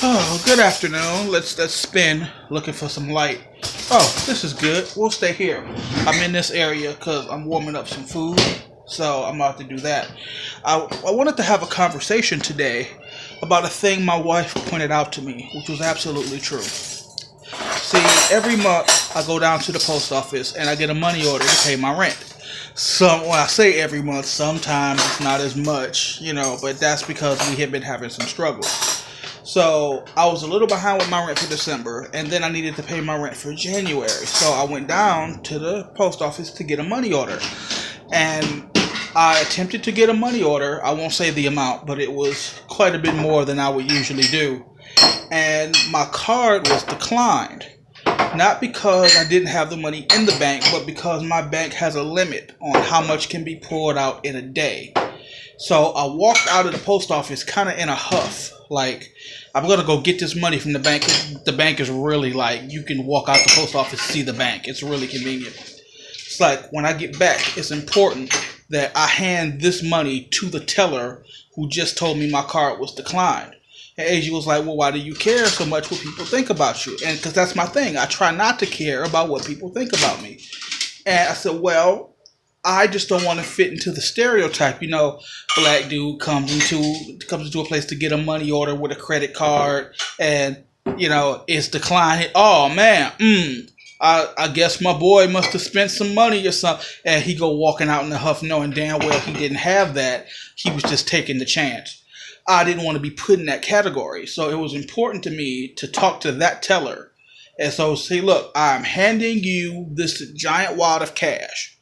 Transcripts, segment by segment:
Oh, good afternoon. Let's spin looking for some light. Oh, this is good. We'll stay here. I'm in this area because I'm warming up some food, so I'm about to do that. I wanted to have a conversation today about a thing my wife pointed out to me, which was absolutely true. See, every month I go down to the post office and I get a money order to pay my rent. When I say every month, sometimes it's not as much, but that's because we have been having some struggles. So I was a little behind with my rent for December, and then I needed to pay my rent for January. So I went down to the post office to get a money order. And I attempted to get a money order. I won't say the amount, but it was quite a bit more than I would usually do. And my card was declined. Not because I didn't have the money in the bank, but because my bank has a limit on how much can be pulled out in a day. So I walked out of the post office kind of in a huff. Like, I'm going to go get this money from the bank. The bank is really like, you can walk out the post office, see the bank. It's really convenient. It's like, when I get back, it's important that I hand this money to the teller who just told me my card was declined. And Asia was like, well, why do you care so much what people think about you? And because that's my thing. I try not to care about what people think about me. And I said, well, I just don't want to fit into the stereotype. Black dude comes into a place to get a money order with a credit card and, it's declined. Oh, man, I guess my boy must have spent some money or something. And he go walking out in the huff knowing damn well he didn't have that. He was just taking the chance. I didn't want to be put in that category. So it was important to me to talk to that teller. And so say, look, I'm handing you this giant wad of cash.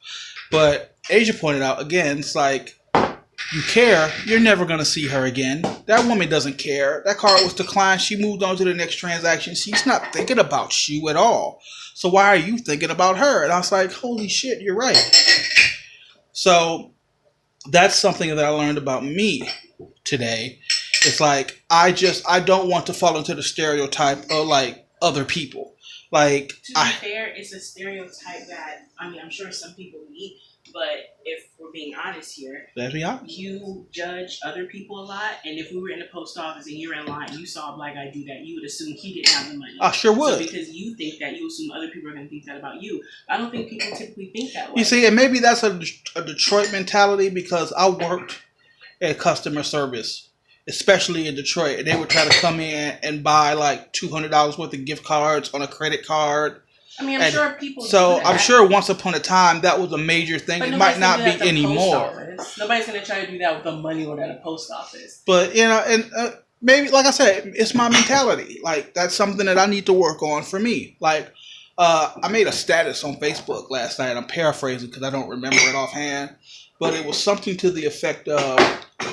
But Asia pointed out, again, it's like, you care, you're never going to see her again. That woman doesn't care. That card was declined. She moved on to the next transaction. She's not thinking about you at all. So why are you thinking about her? And I was like, holy shit, you're right. So that's something that I learned about me today. It's like, I don't want to fall into the stereotype of like other people. Like, to be fair, it's a stereotype that, I'm sure some people meet, but if we're being honest here, let's be honest. You judge other people a lot, and if we were in the post office and you're in line, you saw a black guy do that, you would assume he didn't have the money. I sure would. So because you think that, you assume other people are going to think that about you. I don't think people typically think that way. You see, and maybe that's a Detroit mentality, because I worked at customer service, especially in Detroit, and they would try to come in and buy like $200 worth of gift cards on a credit card. I'm sure people do So that. I'm sure once upon a time that was a major thing. But it might not be anymore. Nobody's going to try to do that with the money order at a post office. But, maybe, like I said, it's my mentality. Like, that's something that I need to work on for me. Like, I made a status on Facebook last night. I'm paraphrasing because I don't remember it offhand. But it was something to the effect of,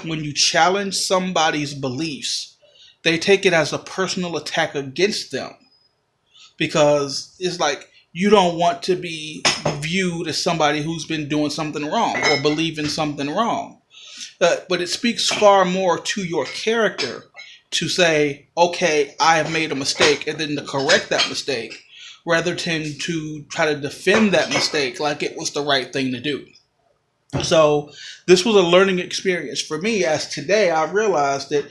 when you challenge somebody's beliefs, they take it as a personal attack against them. Because it's like, you don't want to be viewed as somebody who's been doing something wrong or believing something wrong. But it speaks far more to your character to say, okay, I have made a mistake, and then to correct that mistake, rather than to try to defend that mistake like it was the right thing to do. So this was a learning experience for me, as today I realized that,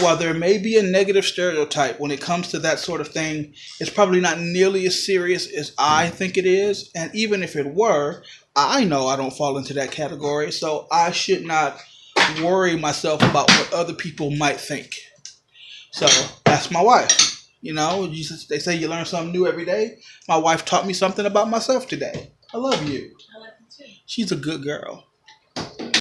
while there may be a negative stereotype when it comes to that sort of thing, it's probably not nearly as serious as I think it is. And even if it were, I know I don't fall into that category. So I should not worry myself about what other people might think. So that's my wife. They say you learn something new every day. My wife taught me something about myself today. I love you. I love you too. She's a good girl.